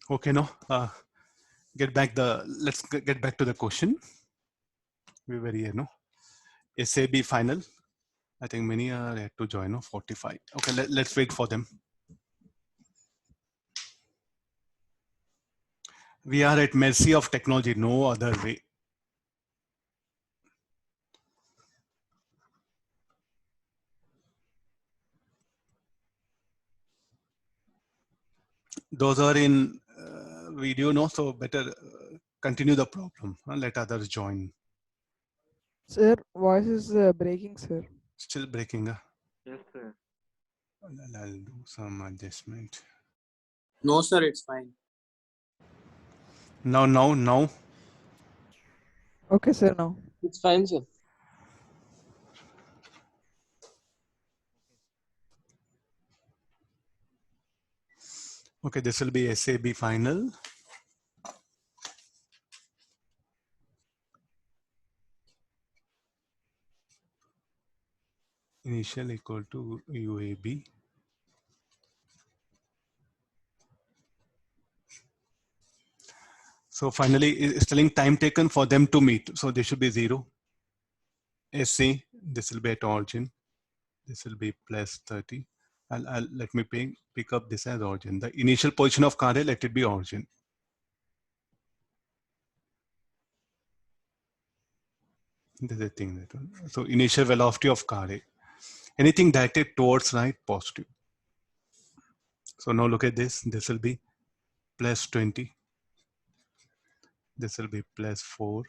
Okay, no. Let's get back to the question. We were here, no. SAB final. I think many are yet to join, no. 45. Okay, let's wait for them. We are at mercy of technology. No other way. Those are in video, no. So better continue the problem. Let others join. Sir, voice is breaking, sir. Still breaking. Yes, sir. I'll do some adjustment. No, sir, it's fine. Now. Okay, sir, now. It's fine, sir. Okay, this will be SAB final. Initial equal to UAB. So finally, it's telling time taken for them to meet. So this should be 0. SC, this will be at origin. This will be plus 30. Let me pick up this as origin. The initial position of car A, let it be origin. This is the thing. So initial velocity of car A. Anything directed towards right, positive. So now look at this. This will be plus 20. This will be plus 4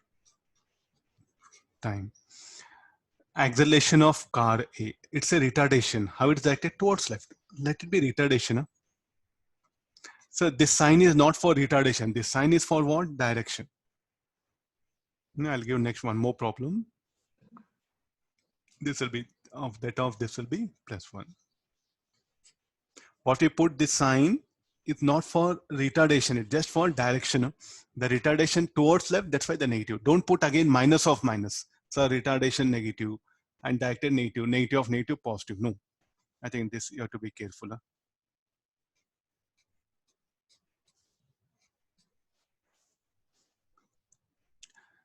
time. Acceleration of car A. It's a retardation. How it's directed towards left. Let it be retardation. Huh? So this sign is not for retardation. This sign is for what? Direction. Now I'll give next one more problem. This will be of that of this will be plus 1. What we put this sign is not for retardation. It's just for direction. The retardation towards left. That's why the negative. Don't put again minus of minus. So retardation negative and directed negative. Negative of negative positive. No. I think this you have to be careful. Huh?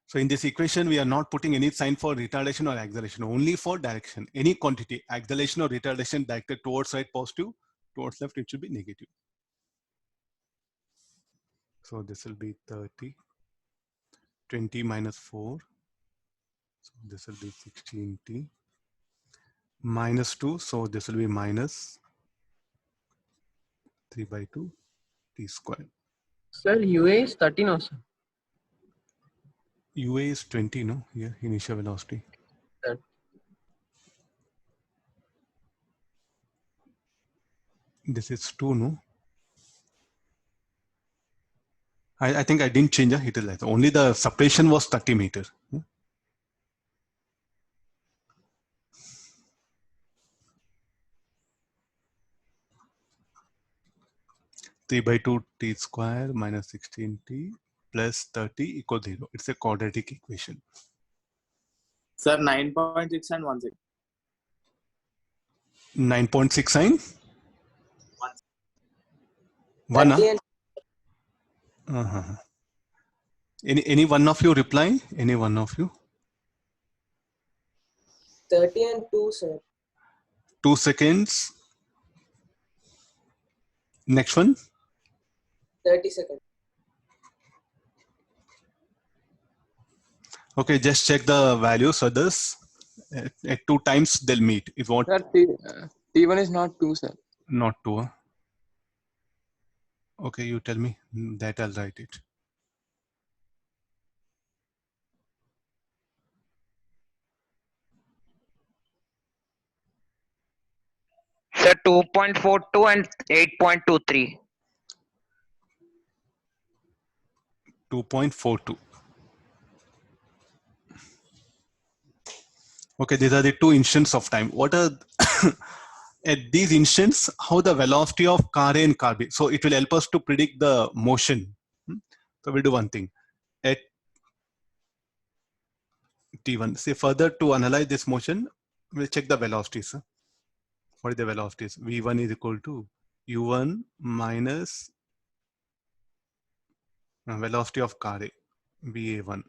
So in this equation, we are not putting any sign for retardation or acceleration, only for direction. Any quantity, acceleration or retardation directed towards right positive, towards left, it should be negative. So this will be 30, 20 minus 4. So this will be 16t. Minus 2, so this will be minus 3 by 2 t square. Sir, UA is 13 also. UA is 20, no? Here, initial velocity. That. This is 2, no? I think I didn't change it is like only the separation was 30 meters. 3 by 2 t square minus 16t plus 30 equal 0. It's a quadratic equation. Sir, 9.6 and 1 second. 9.6 sign? 1. Any one of you reply? Any one of you? 30 and 2, sir. 2 seconds. Next one? 30 seconds. Okay, just check the values. Others at 2 times they'll meet. If what? Sir, T1 is not 2, sir. Not 2. Huh? Okay, you tell me. That I'll write it. Sir, 2.42 and 8.23. 2.42. Okay, these are the 2 instants of time. What are at these instants, how the velocity of car A and car B? So it will help us to predict the motion. So we'll do one thing. At T1, say further to analyze this motion, we'll check the velocities. What is the velocities? V1 is equal to U1 minus velocity of car A, VA1.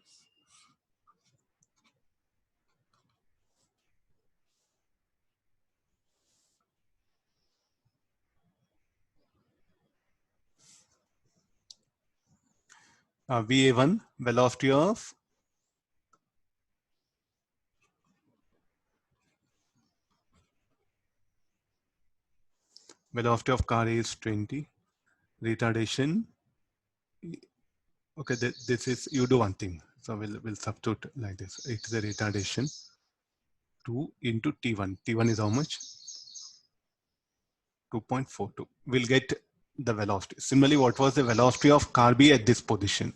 VA1, velocity of car A is 20. Retardation. Okay, this is, you do one thing. So we'll substitute like this. It's the retardation 2 into T1. T1 is how much? 2.42. We'll get the velocity. Similarly, what was the velocity of car B at this position?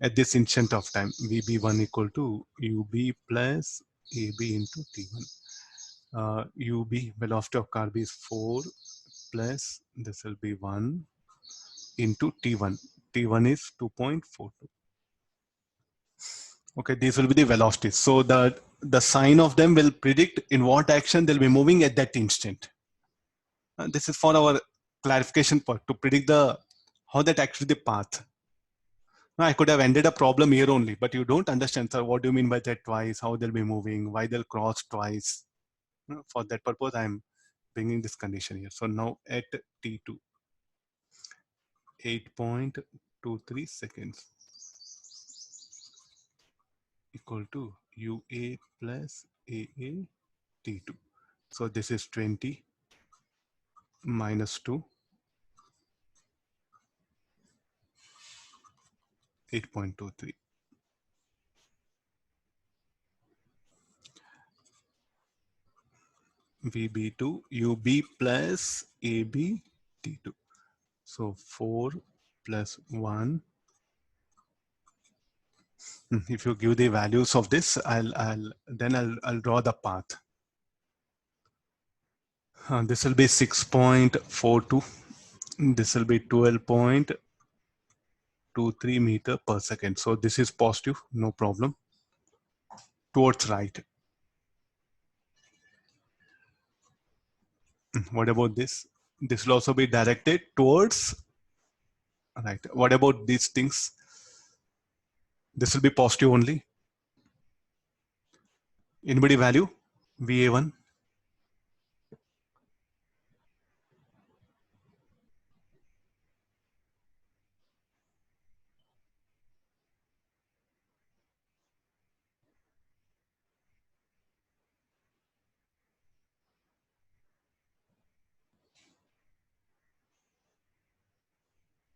At this instant of time, VB1 equal to UB plus AB into T1. UB, velocity of car B is 4 plus, this will be 1 into T1. T1 is 2.42. Okay, these will be the velocities. So the sign of them will predict in what action they'll be moving at that instant. This is for our clarification part to predict how that actually the path. I could have ended a problem here only, but you don't understand, sir. What do you mean by that twice? How they'll be moving? Why they'll cross twice? For that purpose, I'm bringing this condition here. So now at T2, 8.23 seconds equal to UA plus AA T2. So this is 20 minus 2, 8.23. VB2 UB plus AB T2. So 4 plus 1. If you give the values of this, I'll draw the path. This will be 6.42. This will be 12.23 meter per second. So this is positive, no problem. Towards right. What about this? This will also be directed towards right. What about these things? This will be positive only. Anybody value? VA1.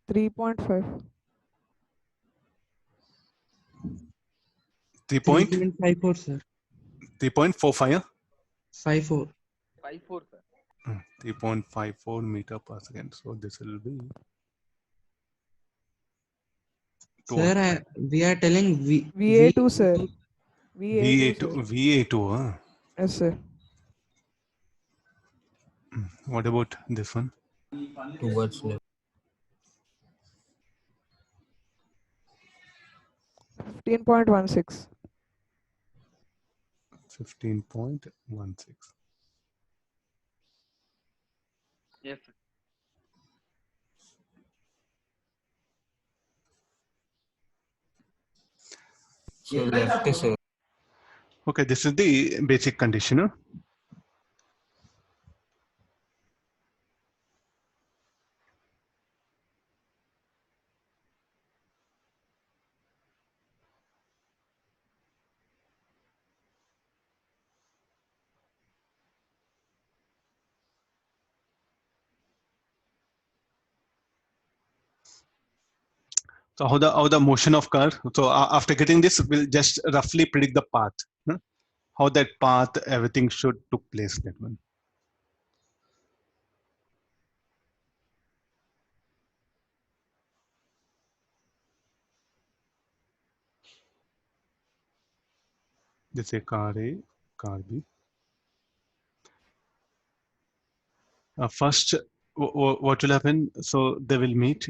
Three point five. 3.54, sir. 3.45. 54. 5-4, sir. 3.54 meter per second. So this will be. Sir, we are telling VA2, sir. VA2, sir. VA2. Yes, sir. What about this one? Towards left. 15.16. 15.16. Yes, sir. So left is Okay, this is the basic condition. So how the motion of car. So after getting this, we'll just roughly predict the path. How that path, everything should took place. That one. This is car A, car B. First, what will happen? So they will meet.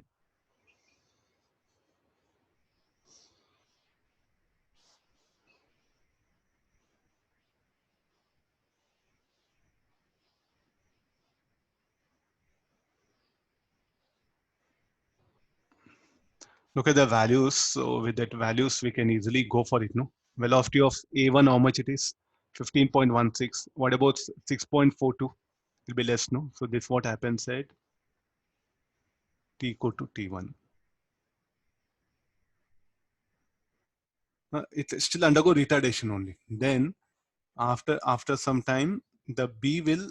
Look at the values. So with that values, we can easily go for it. No, velocity of A1, how much it is? 15.16. What about 6.42? It'll be less. No, so this what happens at T equal to T1. It still undergo retardation only. Then after some time, the B will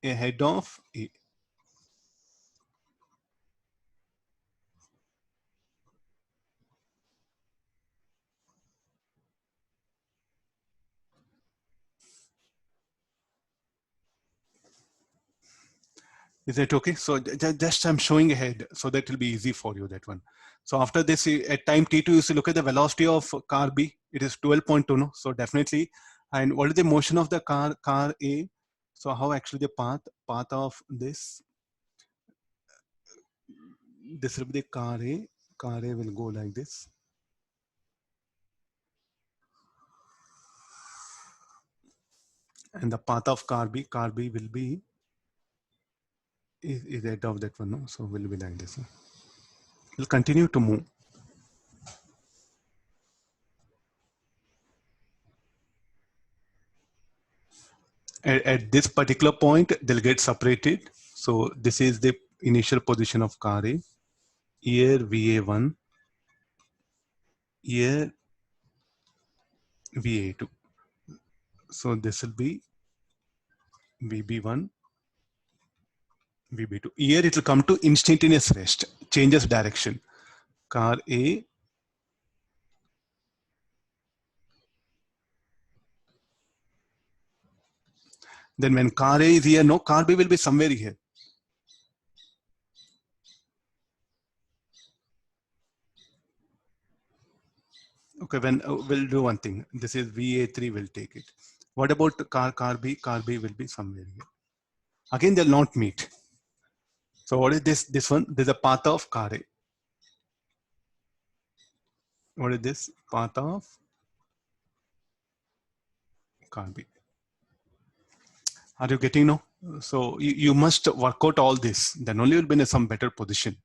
ahead of A. Is that okay? So just I'm showing ahead so that will be easy for you, that one. So after this, at time T2, you see, look at the velocity of car B. It is 12.2, no? So definitely, and what is the motion of the car A? So how actually the path of this will be the car A. Car A will go like this. And the path of car B will be is that of that one, no? So will be like this. Will continue to move. At this particular point, they'll get separated. So this is the initial position of car A. Here VA1, here VA2. So this will be VB1, VB2. Here it will come to instantaneous rest, changes direction. Car A, then when car A is here, no, car B will be somewhere here. Okay, when we'll do one thing. This is VA3 will take it. What about car B? Car B will be somewhere here. Again, they'll not meet. So what is this one? There's a path of car A. What is this? Path of car B. Are you getting now? So you must work out all this. Then only you'll be in some better position.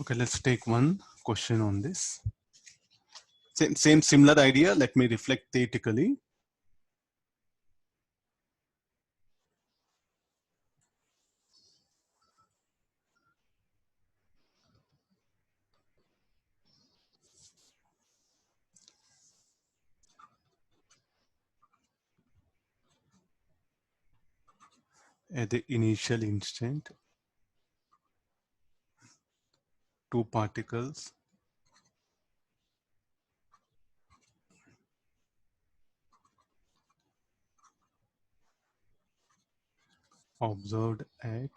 Okay, let's take one question on this. Same similar idea. Let me reflect theoretically. At the initial instant, two particles observed at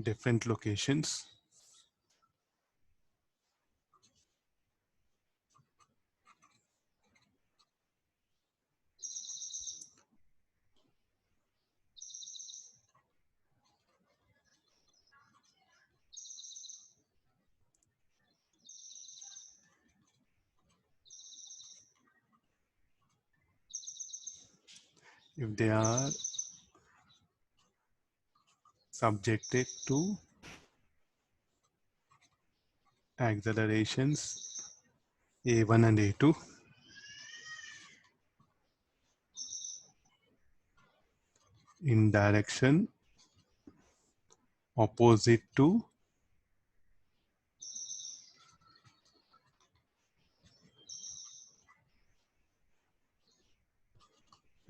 different locations if they are subjected to accelerations A1 and A2 in direction opposite to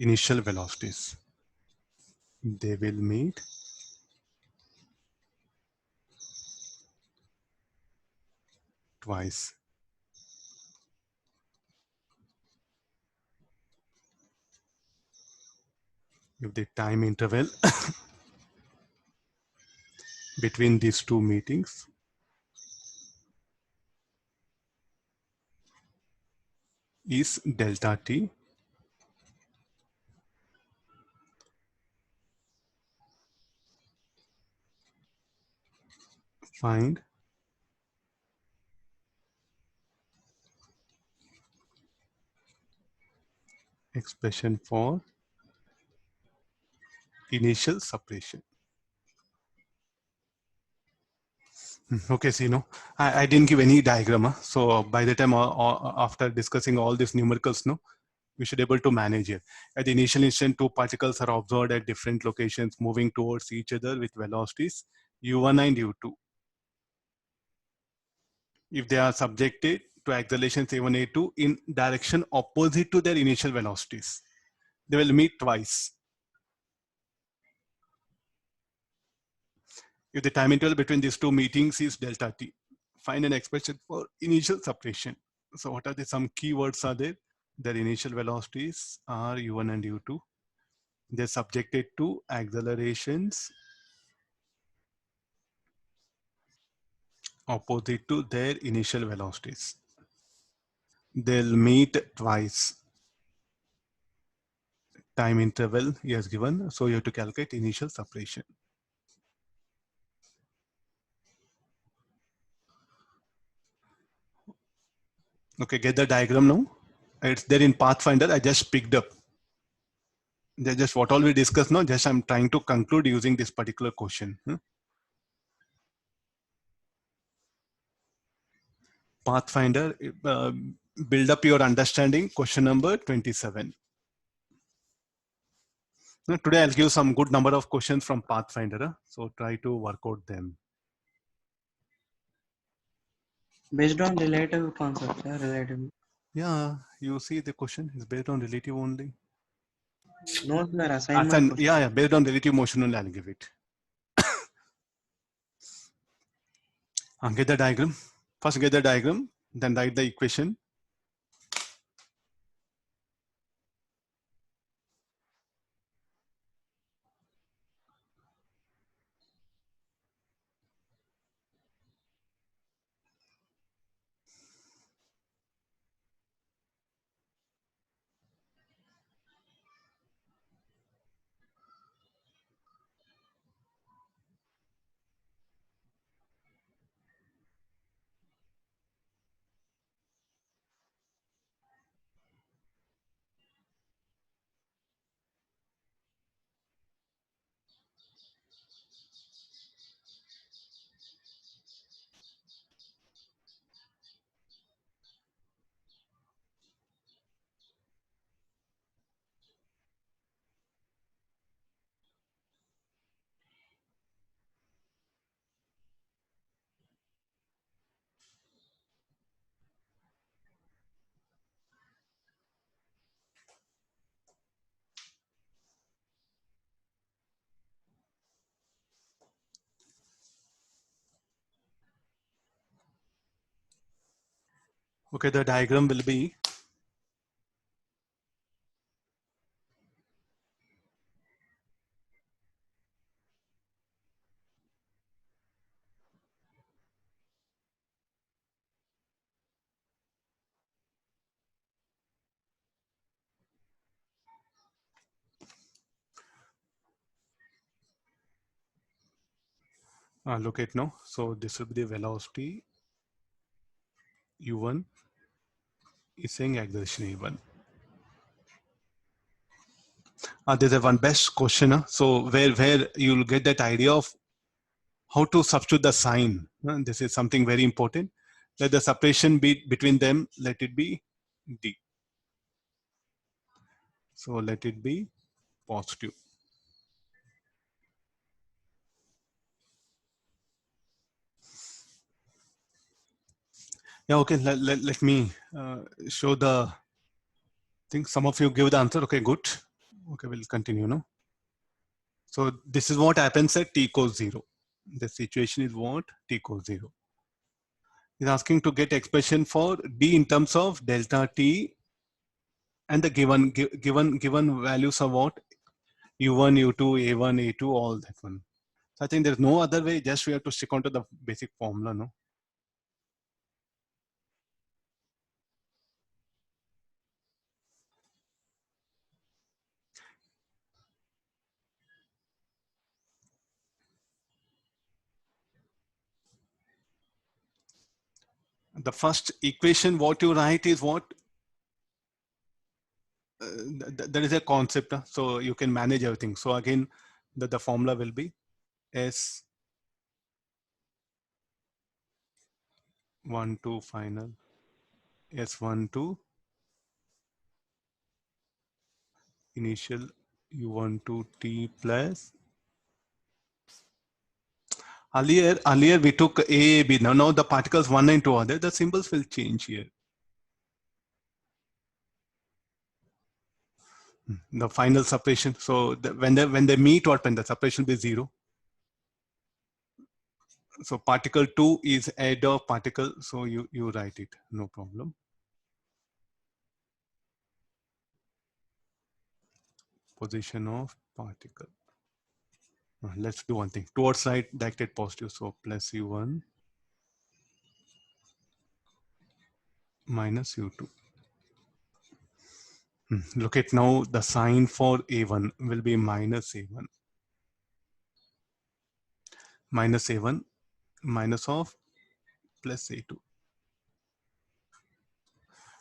initial velocities. They will meet twice. If the time interval between these two meetings is delta t, Find expression for initial separation. Okay, so I didn't give any diagram. So by the time after discussing all these numericals, we should be able to manage it. At the initial instant, two particles are observed at different locations moving towards each other with velocities u1 and u2. If they are subjected to accelerations a1, a2 in direction opposite to their initial velocities, they will meet twice. If the time interval between these two meetings is delta t, find an expression for initial separation. So what are the some keywords are there? Their initial velocities are u1 and u2. They're subjected to accelerations opposite to their initial velocities. They'll meet twice. Time interval is given, so you have to calculate initial separation. Okay, get the diagram now. It's there in Pathfinder. I just picked up. Just what all we discussed now, just I'm trying to conclude using this particular question. Pathfinder, build up your understanding, question number 27. Now, today I'll give some good number of questions from Pathfinder. So try to work out them. Based on relative concepts, relative. Yeah, you see the question is based on relative only. No, sir, assignment question. Yeah, based on relative motion only I'll give it. Get the diagram. First get the diagram, then write the equation. Okay, the diagram will be look at now. So this will be the velocity u1 is saying acceleration a1. There's a one best question. So where you'll get that idea of how to substitute the sign. This is something very important. Let the separation be between them. Let it be d. So let it be positive. Yeah, okay. Let me show the thing. Some of you give the answer. Okay, good. Okay, we'll continue now. So this is what happens at t equals 0. The situation is what? T equals 0. He's asking to get expression for d in terms of delta t and the given values of what? u1, u2, a1, a2, all that one. So I think there's no other way. Just we have to stick on to the basic formula, no? The first equation what you write is what? There is a concept, so you can manage everything. So again, the formula will be S12 final, S12 initial U12 T plus. Earlier we took A, B. Now the particles 1 and 2 are there. The symbols will change here. The final separation. So when they meet, what when the separation will be 0. So particle 2 is ahead of particle. So you write it, no problem. Position of particle. Let's do one thing. Towards right, directed positive. So plus U1 minus U2. Look at now the sign for A1 will be minus A1. Minus A1 minus of plus A2.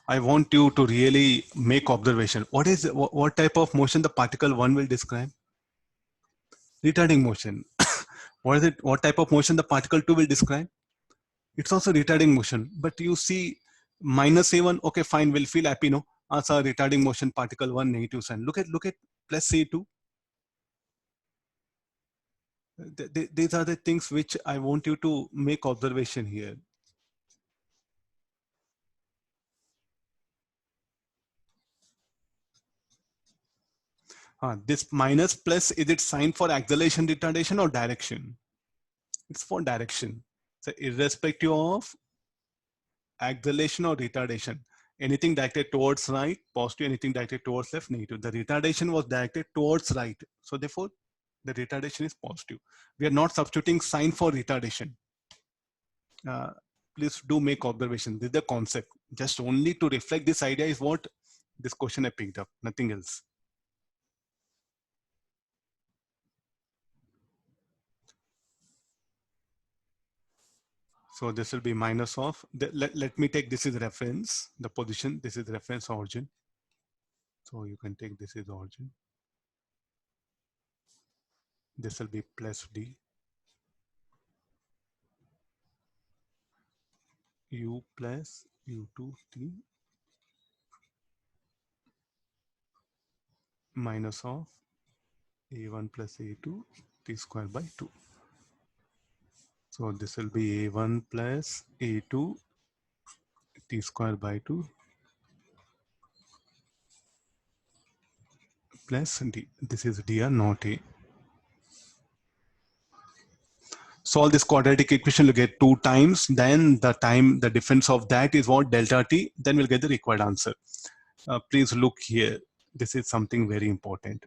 I want you to really make observation. What type of motion the particle 1 will describe? Retarding motion. What type of motion the particle 2 will describe? It's also retarding motion. But you see minus A1, okay, fine, we'll feel happy, no? As a retarding motion, particle 1, negative sign. Look at plus A2. These are the things which I want you to make observation here. This minus plus, is it sign for acceleration retardation or direction? It's for direction. So irrespective of acceleration or retardation, anything directed towards right, positive, anything directed towards left, negative. The retardation was directed towards right. So therefore, the retardation is positive. We are not substituting sign for retardation. Please do make observation. This is the concept. Just only to reflect this idea is what this question I picked up, nothing else. So this will be minus of, let me take this is reference, the position, this is reference origin. So you can take this is origin. This will be plus D. U plus U2 T minus of A1 plus A2 T square by 2. So this will be A1 plus A2 T square by 2 plus D. This is D, not A. Solve this quadratic equation, you get 2 times, then the difference of that is what? Delta T, then we'll get the required answer. Please look here. This is something very important.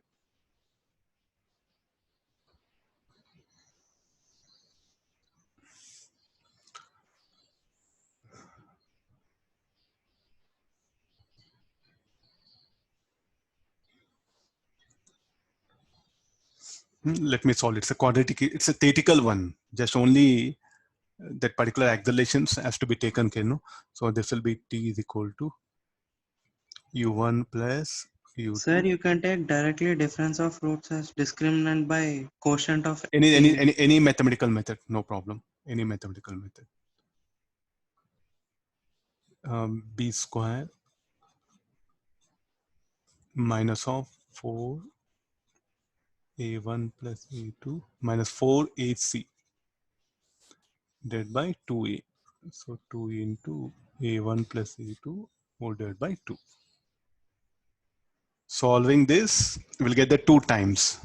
Let me solve it. It's a quadratic, it's a theoretical one. Just only that particular accelerations has to be taken care, no? So this will be T is equal to U1 plus U2. Sir, you can take directly difference of roots as discriminant by quotient of Any mathematical method, no problem. Any mathematical method. B square minus of 4 A1 plus A2 minus 4 AC divided by 2A. So 2 into A1 plus A2 whole divided by 2. Solving this, we'll get the 2 times.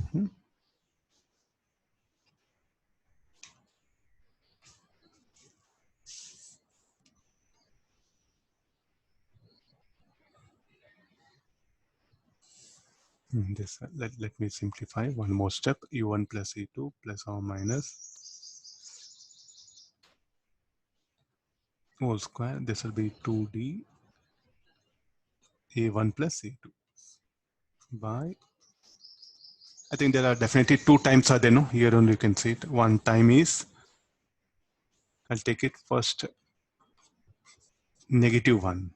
This, let me simplify one more step. U1 plus A2 plus or minus whole square. This will be 2D A1 plus A2 by, I think there are definitely 2 times are there, no? Here only you can see it. One time is, I'll take it first. -1.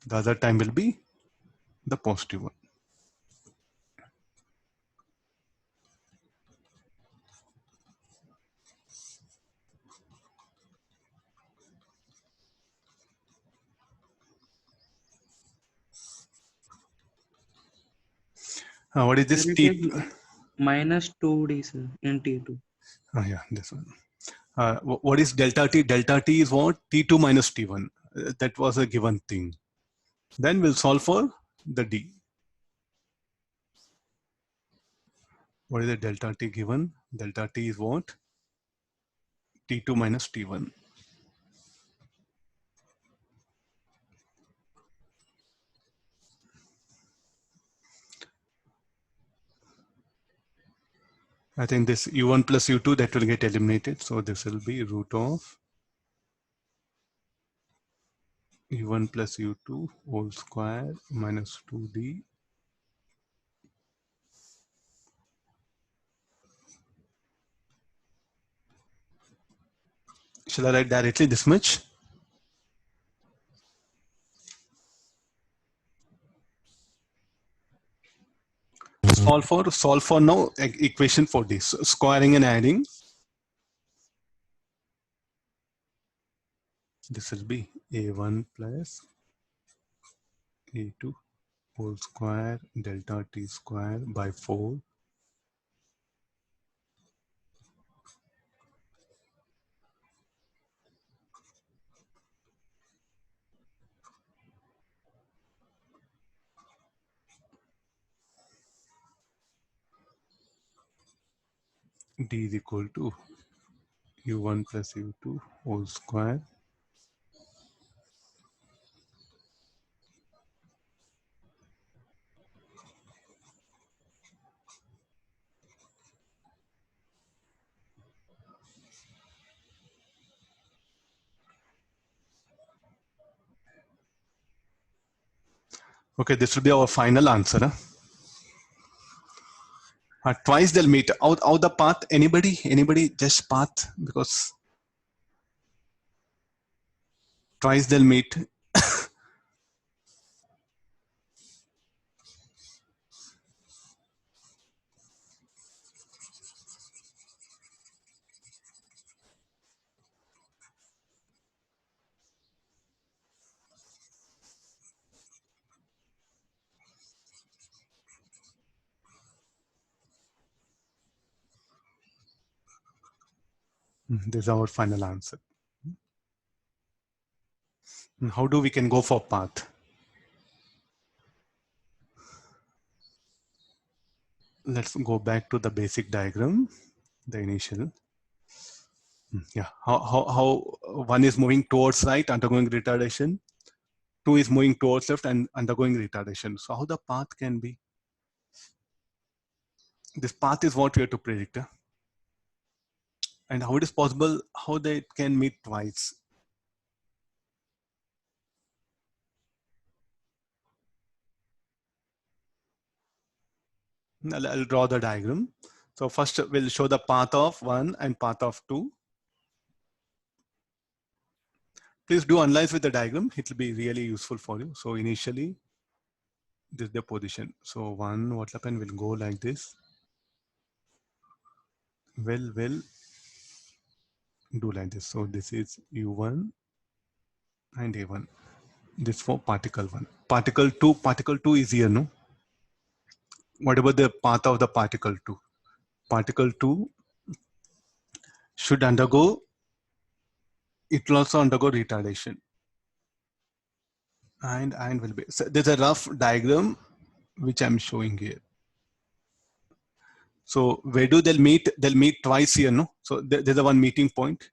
The other time will be the positive one. What is this Sir, it T? is minus 2d, sir, in T2. Oh, yeah, this one. What is delta T? Delta T is what? T2 minus T1. That was a given thing. Then we'll solve for the D. What is the delta T given? Delta T is what? T2 minus T1. I think this U1 plus U2, that will get eliminated. So this will be root of U1 plus U2 whole square minus 2D. Shall I write directly this much? Solve for now equation for this, squaring and adding. This will be A1 plus A2 whole square delta T square by 4. D is equal to U1 plus U2 whole square . Okay, this will be our final answer. Twice they'll meet. Out the path. Anybody just path, because twice they'll meet. This is our final answer. How do we can go for path? Let's go back to the basic diagram, the initial. Yeah, how one is moving towards right, undergoing retardation. 2 is moving towards left and undergoing retardation. So how the path can be? This path is what we have to predict. And how it is possible, how they can meet twice? I'll draw the diagram. So first we'll show the path of 1 and path of 2. Please do analyze with the diagram. It will be really useful for you. So initially, this is the position. So 1, what happened, will go like this. Will do like this. So this is U1 and A1. This for particle 1. Particle 2 is here, no? What about the path of the particle 2? Particle 2 should undergo, it will also undergo retardation. And will be. So there's a rough diagram which I'm showing here. So where do they'll meet? They'll meet twice here, no? So there's a one meeting point.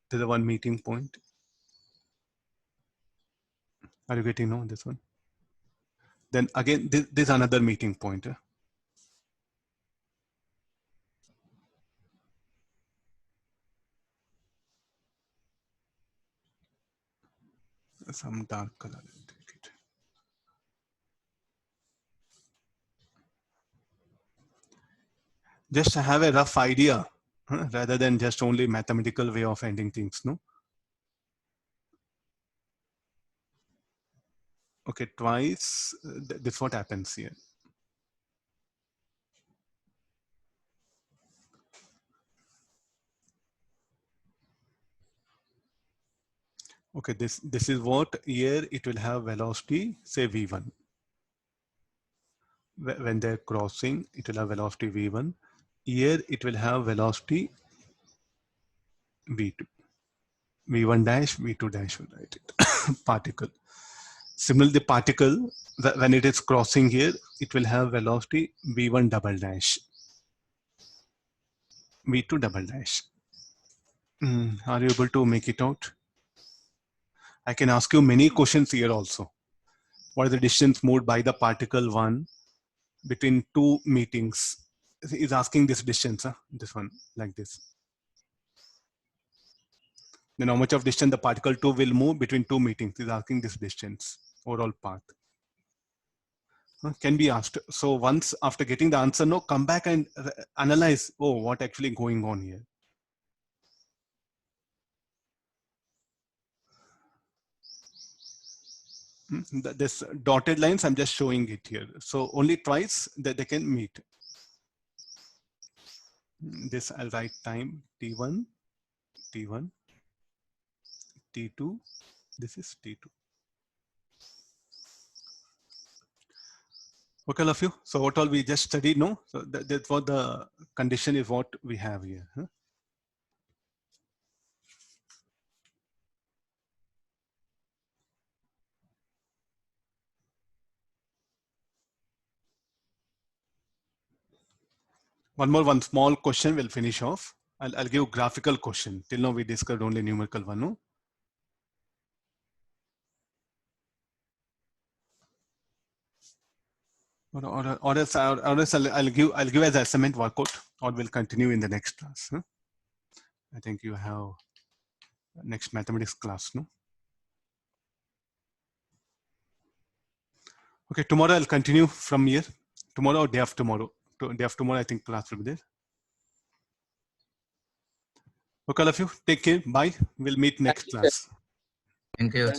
There's a one meeting point. Are you getting no this one? Then again, this is another meeting point. some dark color. Just have a rough idea rather than just only mathematical way of ending things, no? Okay, twice. This is what happens here. Okay, this is what here it will have velocity, say v1. When they're crossing, it will have velocity v1. Here it will have velocity v2. v1 dash, v2 dash, will write it. Particle. Similarly, the particle, when it is crossing here, it will have velocity v1 double dash, v2 double dash. Are you able to make it out? I can ask you many questions here also. What is the distance moved by the particle 1 between two meetings? Is asking this distance, this one, like this. Then how much of distance the particle 2 will move between two meetings? Is asking this distance, overall path. Can be asked. So once after getting the answer, no, come back and analyze, oh, what actually going on here. This dotted lines, I'm just showing it here. So only twice that they can meet. This I'll write time T1, T1, T2, this is T2. Okay, all of you. So what all we just studied, no? So that's what the condition is what we have here. Huh? One small question will finish off. I'll give graphical question. Till now we discussed only numerical one, no? Or else I'll give as assignment workout, or we'll continue in the next class. Huh? I think you have next mathematics class, no? Okay, tomorrow I'll continue from here. Tomorrow or day after tomorrow. Day after tomorrow, I think class will be there. Okay, all of you, take care. Bye. We'll meet next class. Thank you.